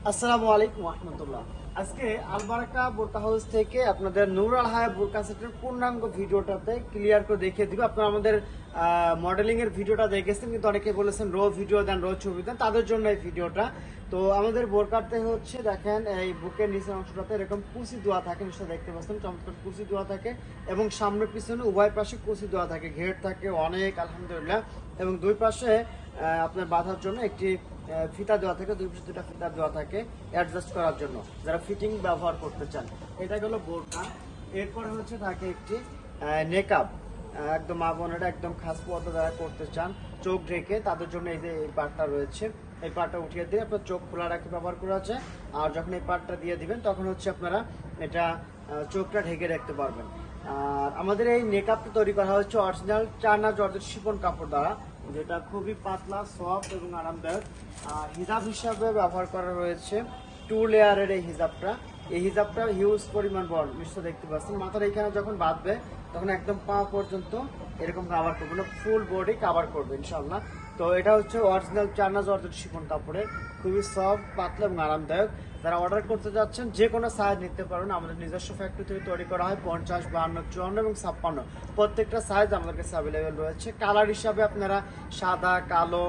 আসসালামু আলাইকুম রহমতুল্লাহ। আজকে আলবারাকা বোরকা হাউস থেকে আপনাদের নূর আল হায়া বোরকা সেটের পূর্ণাঙ্গ ভিডিওটাতে ক্লিয়ার করে দেখিয়ে দিব। আপনারা আমাদের মডেলিং এর ভিডিওটা দেখেছেন, কিন্তু অনেকে বলেছেন রো ভিডিও দেন, রো ছবি দেন, তাদের জন্য এই ভিডিওটা। তো আমাদের বোরকাতে হচ্ছে দেখেন এই বুকের নিচের অংশটাতে এরকম কুচি দেওয়া থাকে, নিশ্চয় দেখতে পাচ্ছেন চমৎকার কুচি দেওয়া থাকে, এবং সামনে পিছনে উভয় পাশে কুচি দেওয়া থাকে, ঘের থাকে অনেক আলহামদুলিল্লাহ। এবং দুই পাশে আপনার বাঁধার জন্য একটি ফিতা দেওয়া থাকে, দুই পাশে দুটা ফিতা দেওয়া থাকে অ্যাডজাস্ট করার জন্য যারা ফিটিং ব্যবহার করতে চান। এটা হলো বোরকা। এরপরে হচ্ছে থাকে একটি নেকআপ, একদম মা বোনেরা একদম খাস পর্দা যারা করতে চান চোখ ঢেকে, তাদের জন্য এই যে এই পার্টটা রয়েছে, এই পার্টটা উঠিয়ে দিয়ে আপনার চোখ খোলা রাখতে ব্যবহার করা আছে। আর যখন এই পার্টটা দিয়ে দিবেন তখন হচ্ছে আপনারা এটা চোখটা ঢেকে রাখতে পারবেন। আর আমাদের এই নেকআপটা তৈরি করা হচ্ছে অরিজিনাল চায়না জর্জেট শিফন কাপড় দ্বারা, যেটা খুবই পাতলা, সফট এবং আরামদায়ক। আর হিজাব হিসাবে ব্যবহার করা রয়েছে 2 লেয়ারের এই হিজাবটা। এই হিজাবটা হিউজ পরিমাণ বড়, নিশ্চয় দেখতে পাচ্ছেন। মাথার এখানে যখন বাঁধবে তখন একদম পা পর্যন্ত এরকম কাভার করবে না, ফুল বডি কাভার করবে ইনশাল্লাহ। তো এটা হচ্ছে অরিজিনাল চায়না জর্জেট শিফন কাপড়ের, খুবই সফট, পাতলা এবং আরামদায়ক। যারা অর্ডার করতে যাচ্ছেন যে কোনো সাইজ নিতে পারেন, আমাদের নিজস্ব ফ্যাক্টরি থেকে তৈরি করা হয় 50, 52, 54 এবং 56, প্রত্যেকটা সাইজ আমাদের কাছে অ্যাভেলেবেল রয়েছে। কালার হিসাবে আপনারা সাদা, কালো,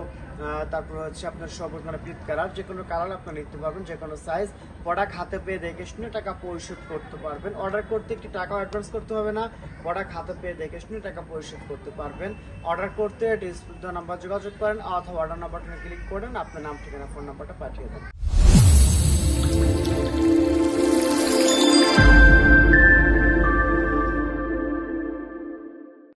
তারপর হচ্ছে আপনার সবুজ মানে পিট কালার, যে কোনো কালার আপনারা নিতে পারবেন, যে কোনো সাইজ। প্রোডাক্ট হাতে পেয়ে দেখে শুনে টাকা পরিশোধ করতে পারবেন। অর্ডার করতে একটি টাকা অ্যাডভান্স করতে হবে না, প্রোডাক্ট হাতে পেয়ে দেখে শুনে টাকা পরিশোধ করতে পারবেন। অর্ডার করতে ডিসপ্লে নাম্বার যোগাযোগ করেন অথবা অর্ডার নাম্বারটা ক্লিক করেন, আপনার নাম, ঠিকানা, ফোন নাম্বারটা পাঠিয়ে দেন।